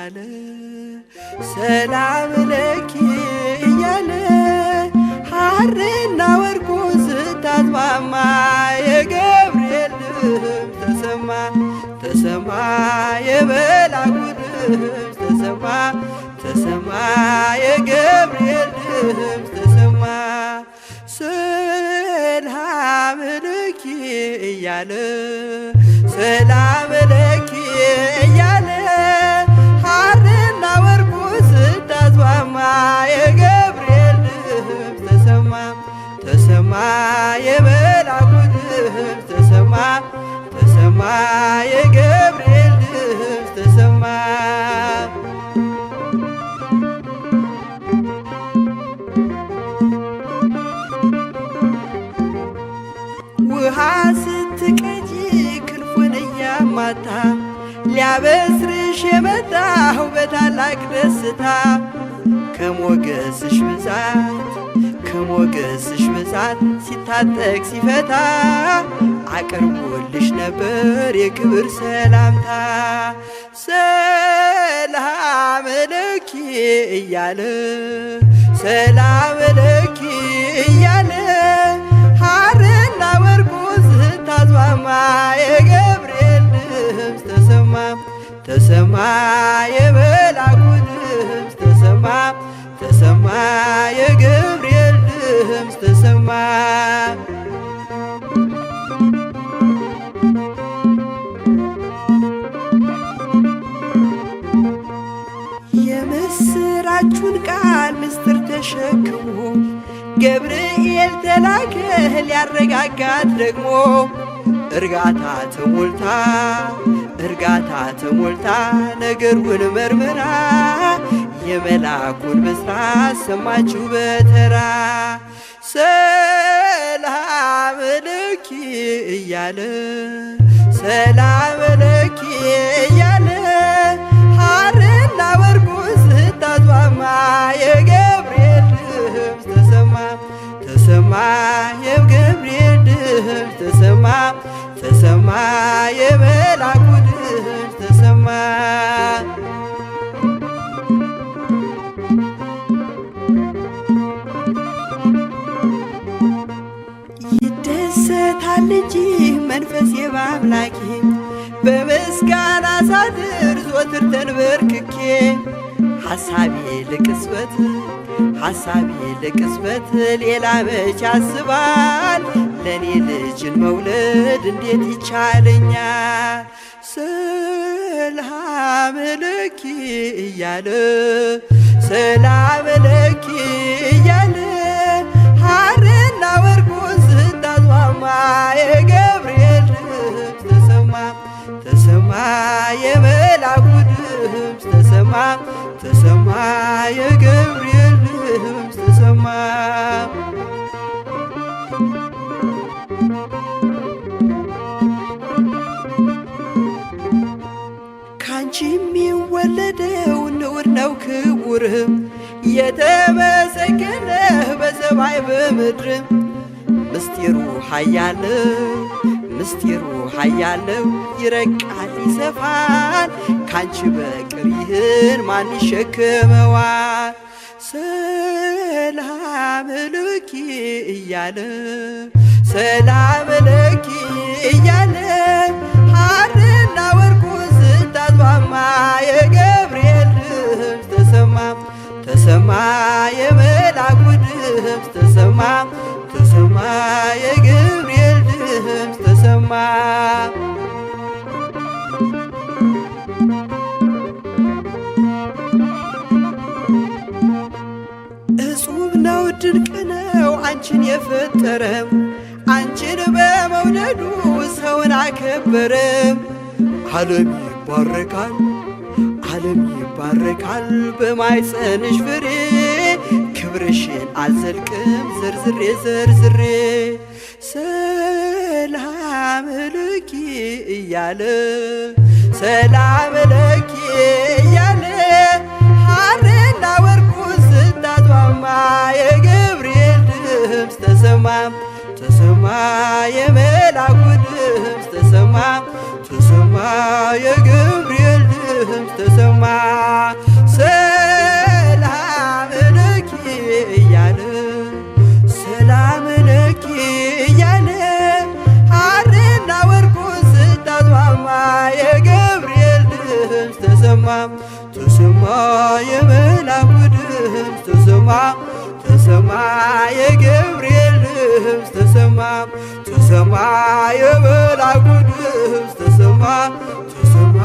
እያለ ሰላም ለኪ እያለ ሐርና ወርቁን ስታስማማ የገብርኤል ድምፅ ተሰማ ተሰማ የመልአኩ ድምፅ ተሰማ ተሰማ የገብርኤል ድምፅ ተሰማ ሰላም ለኪ እያለ ሰላም ለኪ እያለ ሐርና ወርቁን ስታስማማ የገብርኤል ድምፅ ተሰማ ተሰማ የመልአኩ ድምፅ ተሰማ ተሰማ የገብርኤል ድምፅ ተሰማ ውሃ ስትቀጂ ክንፉን እያማታ ሊያበስርሽ የመጣው በታላቅ ደስታ ከሞገስሽ ብዛት ሲታጠቅ ሲፈታ አቅርቦልሽ ነበር የክብር ሰላምታ ሰላም ለኪ እያለ ሰላም ለኪ እያለ ሐርና ወርቁን ስታስማማ የገብርኤል ድምፅ ተሰማ ተሰማ የመልአኩ ድምፅ ተሰማ ተሰማ የገብርኤል ድምፅ ተሰማ የምስራቹን ቃል ምስጢር ተሸክሞ ገብርኤል ተላከ ሊያረጋጋት ደግሞ እርጋታ ተሞልታ ነገሩን መርምራ የመልአኩን ብስራት ሰማችው በተራ ሰላም ለኪ እያለ ሰላም ለኪ እያለ ሐርና ወርቁን ስታስማማ የገብርኤል ድምፅ ተሰማ ተሰማ የገብርኤል ድምፅ ተሰማ ተሰማ የመልአኩ ድምፅ ተሰማ ይደሰታል እንጂ መንፈሴ በአምላኬ በምስጋና ሳድር ዘወትር ተንበርክኬ ሐሳቤ ለቅጽበት ሌላ መች ያስባል ለኔ ልጅን መውለድ እንዴት ይቻለኛል ሰላም ለኪ እያለ ሰላም ለኪ እያለ ሐርና ወርቁን ስታስማማ የገብርኤል ድምፅ ተሰማ ተሰማ የመልአኩ ድምፅ ተሰማ ተሰማ የገብርኤል ድምፅ ተሰማ ካንቺ የሚወለደው ንዑድ ነው ክቡርም የተመሰገነ በሰማይ በምድርም ምስጢሩ ኃያለው ይረቃል ይሰፋል ካንቺ በቀር ይህን ማን ይሸከመዋል ሰላም ለኪ እያለ ሰላም ለኪ እያለ ሐርና ወርቁን ስታስማማ የገብርኤል ድምፅ ተሰማ ተሰማ የመልአኩ ድምፅ ተሰማ ተሰማ የገብርኤል ድምፅ ተሰማ እጹብ ነው ድንቅ ነው አንቺን የፈጠረም አንቺን በመውደዱ ሰውን አከበረም ዓለም ይባረካል በማኅፀንሽ ፍሬ ክብርሽን አልዘልቅም ዘርዝሬ ሰላም ለኪ እያለ ሰላም ለኪ እያለ ሐርና ወርቁን ስታስማማ የገብርኤል ድምፅ ተሰማ ተሰማ የመልአኩ ድምፅ ተሰማ ተሰማ የገብርኤል ድምፅ ተሰማ ሰላም ለኪ እያለ ሰላም ለኪ እያለ ሐርና ወርቁን ስታስማማ የገብርኤል ድምፅ ተሰማ ተሰማ የመላኩ ድምፅ ተሰማ ተሰማ የገብርኤል ድምፅ ተሰማ ተሰማ የመላኩ ድምፅ ተሰማ ተሰማ